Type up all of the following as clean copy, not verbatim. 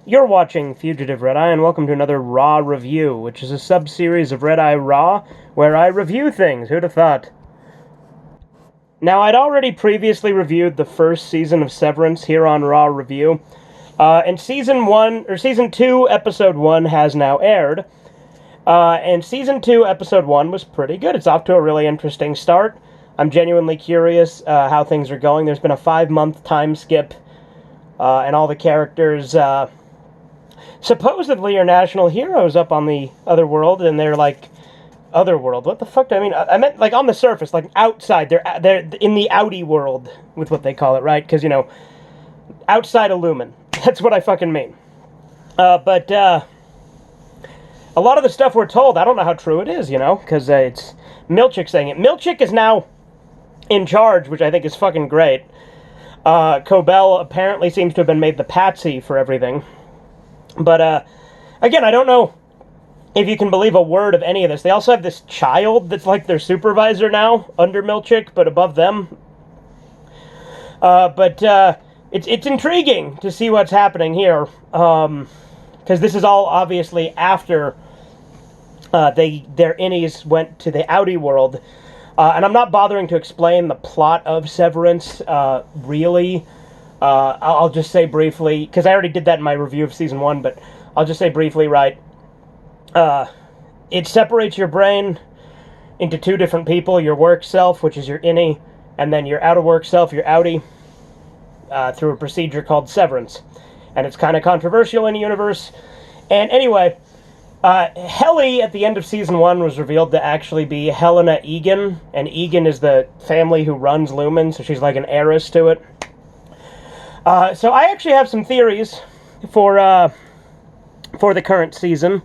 You're watching Fugitive Red Eye, and welcome to another Raw review, which is a sub-series of Red Eye Raw, where I review things. Who'd have thought? Now, I'd already previously reviewed the first season of Severance here on Raw Review, and Season 2, Episode 1 has now aired, and Season 2, Episode 1 was pretty good. It's off to a really interesting start. I'm genuinely curious how things are going. There's been a 5-month time skip, and all the characters, supposedly are national heroes up on the other world, and they're like, other world, what the fuck do I mean? I meant like on the surface, like outside, they're in the outie world, with what they call it, right? Because, outside of Lumen, that's what I fucking mean. But a lot of the stuff we're told, I don't know how true it is, because it's Milchick saying it. Milchick is now in charge, which I think is fucking great. Cobell apparently seems to have been made the patsy for everything. But, again, I don't know if you can believe a word of any of this. They also have this child that's like their supervisor now, under Milchick, but above them. It's intriguing to see what's happening here, because this is all obviously after their innies went to the outie world. And I'm not bothering to explain the plot of Severance, really. I'll just say briefly, because I already did that in my review of Season 1, but I'll just say briefly, right? It separates your brain into two different people, your work self, which is your innie, and then your out-of-work self, your outie, through a procedure called Severance. And it's kind of controversial in the universe. And anyway, Helly, at the end of Season 1, was revealed to actually be Helena Egan, and Egan is the family who runs Lumen, so she's like an heiress to it. So I actually have some theories for the current season,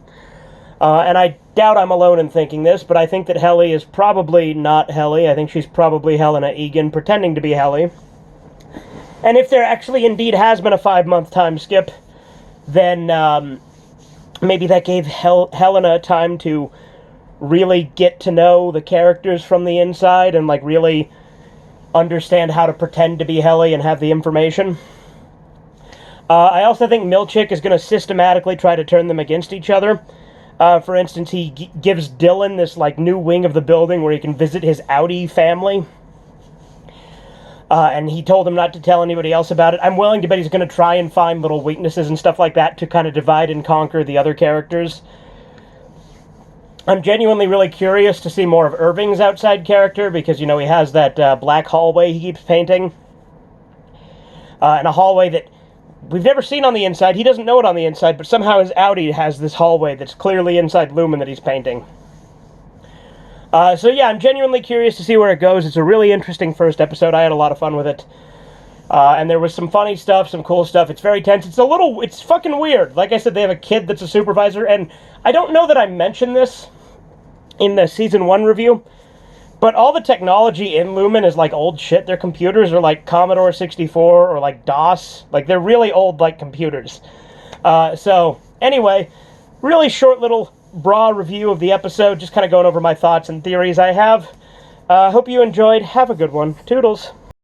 and I doubt I'm alone in thinking this, but I think that Helly is probably not Helly. I think she's probably Helena Egan, pretending to be Helly. And if there actually indeed has been a 5-month time skip, then maybe that gave Helena time to really get to know the characters from the inside and like really understand how to pretend to be Helly and have the information. I also think Milchick is going to systematically try to turn them against each other. For instance, he gives Dylan this like new wing of the building where he can visit his outie family. And he told him not to tell anybody else about it. I'm willing to bet he's going to try and find little weaknesses and stuff like that to kind of divide and conquer the other characters. I'm genuinely really curious to see more of Irving's outside character, because, he has that black hallway he keeps painting. And a hallway that we've never seen on the inside. He doesn't know it on the inside, but somehow his outie has this hallway that's clearly inside Lumen that he's painting. So yeah, I'm genuinely curious to see where it goes. It's a really interesting first episode. I had a lot of fun with it. And there was some funny stuff, some cool stuff. It's very tense. It's fucking weird. Like I said, they have a kid that's a supervisor, and I don't know that I mentioned this in the Season 1 review, but all the technology in Lumen is like old shit. Their computers are like Commodore 64 or like DOS. Like, they're really old, like, computers. So, anyway, really short little raw review of the episode, just kind of going over my thoughts and theories I have. Hope you enjoyed. Have a good one. Toodles.